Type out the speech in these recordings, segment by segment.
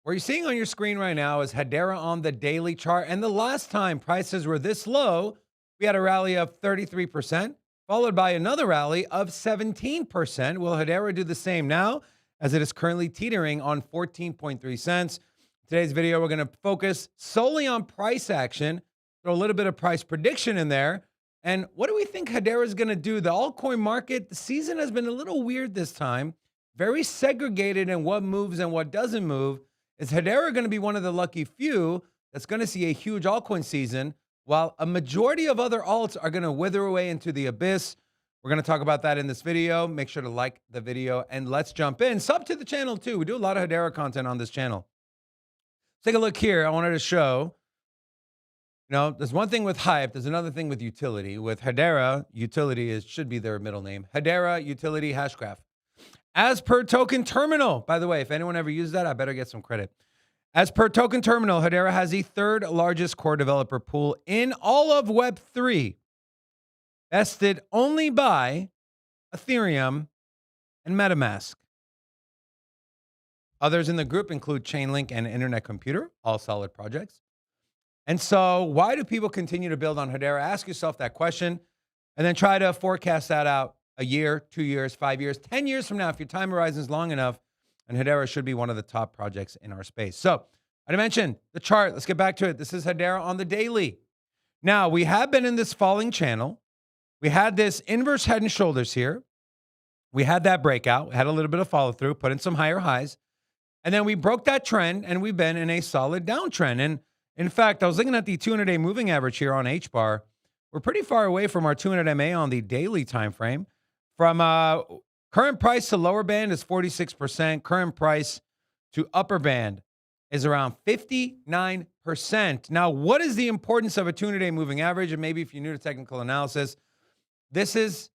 What you're seeing on your screen right now is Hedera on the daily chart. And the last time prices were this low, we had a rally of 33%, followed by another rally of 17%. Will Hedera do the same now, as it is currently teetering on 14.3 cents? Today's video, we're going to focus solely on price action, throw a little bit of price prediction in there. And what do we think Hedera is going to do? The altcoin market, the season has been a little weird this time, very segregated in what moves and what doesn't move. Is Hedera going to be one of the lucky few that's going to see a huge altcoin season, while a majority of other alts are going to wither away into the abyss? We're going to talk about that in this video. Make sure to like the video and let's jump in. Sub to the channel too. We do a lot of Hedera content on this channel. Take a look here. I wanted to show, there's one thing with hype. There's another thing with utility. With Hedera, utility should be their middle name. Hedera Utility Hashgraph. As per Token Terminal, by the way, if anyone ever used that, I better get some credit. As per Token Terminal, Hedera has the third largest core developer pool in all of Web3, bested only by Ethereum and MetaMask. Others in the group include Chainlink and Internet Computer, all solid projects. And so why do people continue to build on Hedera? Ask yourself that question and then try to forecast that out a year, 2 years, 5 years, 10 years from now, if your time horizon is long enough, and Hedera should be one of the top projects in our space. So I mentioned the chart. Let's get back to it. This is Hedera on the daily. Now, we have been in this falling channel. We had this inverse head and shoulders here. We had that breakout. We had a little bit of follow through, put in some higher highs. And then we broke that trend, and we've been in a solid downtrend. And in fact, I was looking at the 200-day moving average here on HBAR. We're pretty far away from our 200 MA on the daily time frame. From current price to lower band is 46%. Current price to upper band is around 59%. Now, what is the importance of a 200-day moving average? And maybe if you're new to technical analysis, this is,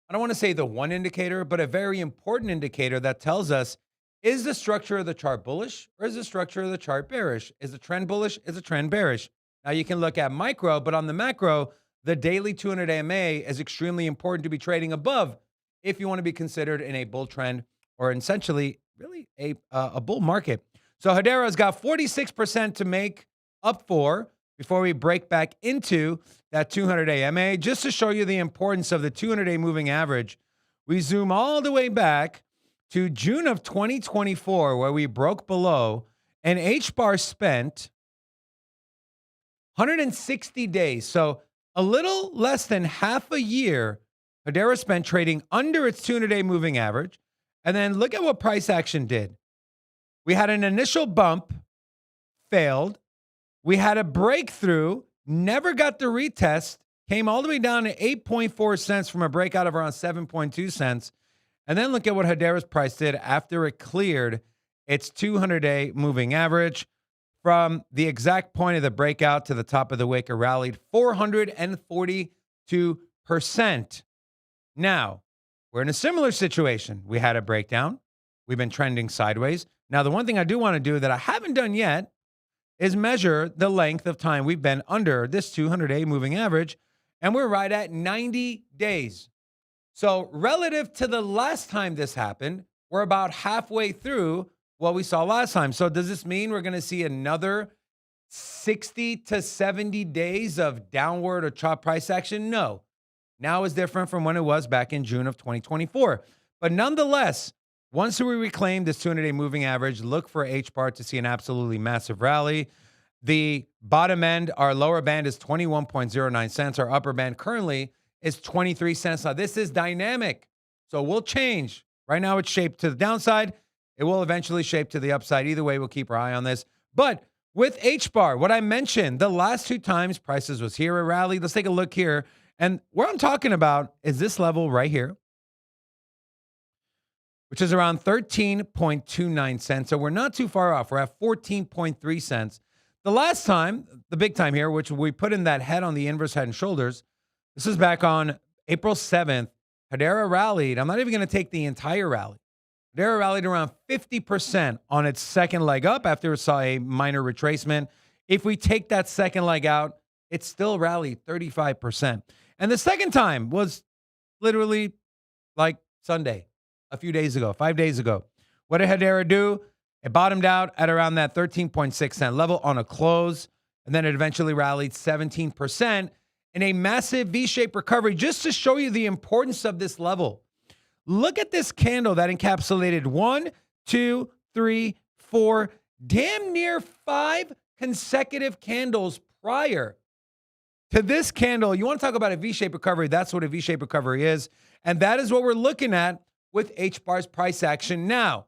I don't want to say the one indicator, but a very important indicator that tells us, is the structure of the chart bullish or is the structure of the chart bearish? Is the trend bullish? Is the trend bearish? Now, you can look at micro, but on the macro, the daily 200 MA is extremely important to be trading above if you want to be considered in a bull trend or essentially really a bull market. So Hedera's got 46% to make up for before we break back into that 200-day MA. Just to show you the importance of the 200-day moving average, we zoom all the way back to June of 2024, where we broke below, and HBAR spent 160 days. So a little less than half a year, Hedera spent trading under its 200-day moving average. And then look at what price action did. We had an initial bump, failed. We had a breakthrough, never got the retest, came all the way down to 8.4 cents from a breakout of around 7.2 cents. And then look at what Hedera's price did after it cleared its 200-day moving average. From the exact point of the breakout to the top of the wick, it rallied 442%. Now, we're in a similar situation. We had a breakdown. We've been trending sideways. Now, the one thing I do want to do that I haven't done yet is measure the length of time we've been under this 200-day moving average, and we're right at 90 days. So relative to the last time this happened, we're about halfway through what we saw last time. So does this mean we're going to see another 60 to 70 days of downward or chop price action? No. Now is different from when it was back in June of 2024. But nonetheless, once we reclaim this 200-day moving average, look for HBAR to see an absolutely massive rally. The bottom end, our lower band is 21.09 cents. Our upper band currently is 23 cents. Now, this is dynamic, so we'll change. Right now, it's shaped to the downside. It will eventually shape to the upside. Either way, we'll keep our eye on this. But with HBAR, what I mentioned, the last two times prices was here, a rally. Let's take a look here. And what I'm talking about is this level right here, which is around 13.29 cents. So we're not too far off. We're at 14.3 cents. The last time, the big time here, which we put in that head on the inverse head and shoulders, this is back on April 7th. Hedera rallied. I'm not even going to take the entire rally. Hedera rallied around 50% on its second leg up after it saw a minor retracement. If we take that second leg out, it still rallied 35%. And the second time was literally like Sunday, a few days ago, 5 days ago. What did Hedera do? It bottomed out at around that 13.6 cent level on a close, and then it eventually rallied 17% in a massive V-shaped recovery. Just to show you the importance of this level, look at this candle that encapsulated 1, 2, 3, 4, damn near 5 consecutive candles prior to this candle. You want to talk about a V-shaped recovery? That's what a V-shaped recovery is. And that is what we're looking at with HBAR's price action now.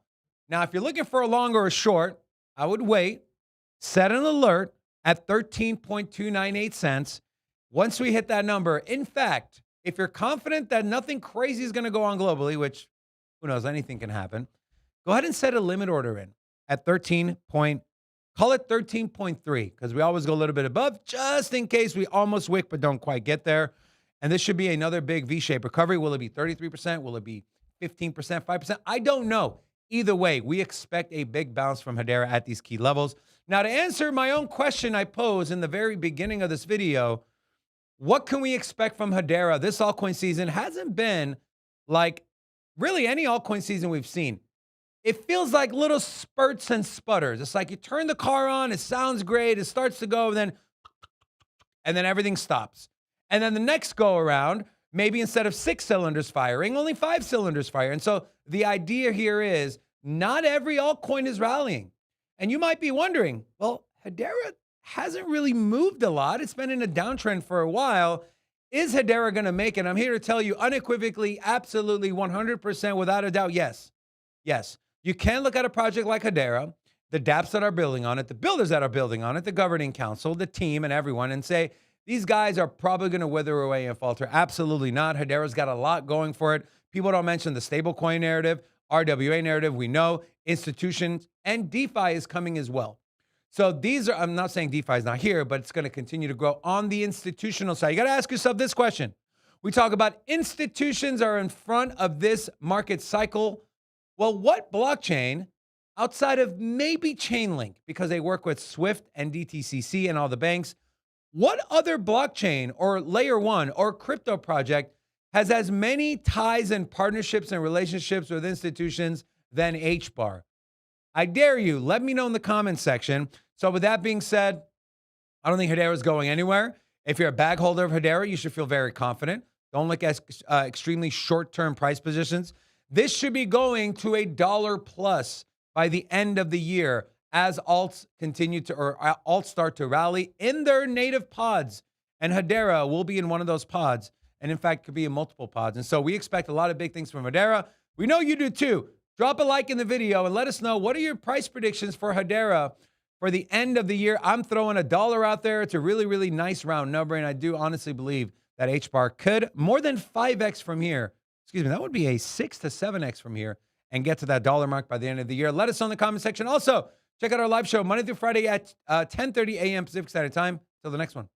Now, if you're looking for a long or a short, I would wait, set an alert at 13.298 cents. Once we hit that number, in fact, if you're confident that nothing crazy is going to go on globally, which who knows, anything can happen, go ahead and set a limit order in at call it 13.3, because we always go a little bit above just in case we almost wick but don't quite get there. And this should be another big V-shaped recovery. Will it be 33%? Will it be 15%, 5%? I don't know. Either way, we expect a big bounce from Hedera at these key levels. Now, to answer my own question I posed in the very beginning of this video, what can we expect from Hedera? This altcoin season hasn't been like really any altcoin season we've seen. It feels like little spurts and sputters. It's like you turn the car on, it sounds great, it starts to go, and then everything stops. And then the next go around, maybe instead of 6 cylinders firing, only 5 cylinders fire. And so the idea here is not every altcoin is rallying. And you might be wondering, well, Hedera hasn't really moved a lot. It's been in a downtrend for a while. Is Hedera going to make it? I'm here to tell you unequivocally, absolutely, 100%, without a doubt, yes. Yes. You can look at a project like Hedera, the dApps that are building on it, the builders that are building on it, the governing council, the team, and everyone, and say, these guys are probably going to wither away and falter. Absolutely not. Hedera's got a lot going for it. People don't mention the stablecoin narrative, RWA narrative. We know institutions and DeFi is coming as well. So these are, I'm not saying DeFi is not here, but it's going to continue to grow on the institutional side. You got to ask yourself this question. We talk about institutions are in front of this market cycle. Well, what blockchain outside of maybe Chainlink, because they work with Swift and DTCC and all the banks, what other blockchain or layer one or crypto project has as many ties and partnerships and relationships with institutions than HBAR? I dare you, let me know in the comments section. So with that being said, I don't think Hedera is going anywhere. If you're a bag holder of Hedera, you should feel very confident. Don't look at extremely short-term price positions. This should be going to $1 plus by the end of the year as alts continue to, or alts start to rally in their native pods. And Hedera will be in one of those pods. And in fact, could be in multiple pods. And so we expect a lot of big things from Hedera. We know you do too. Drop a like in the video and let us know, what are your price predictions for Hedera for the end of the year? I'm throwing $1 out there. It's a really, really nice round number. And I do honestly believe that HBAR could more than 5x from here. Excuse me, that would be a 6 to 7x from here and get to that dollar mark by the end of the year. Let us know in the comment section. Also, check out our live show Monday through Friday at 10:30 a.m. Pacific Standard Time. Till the next one.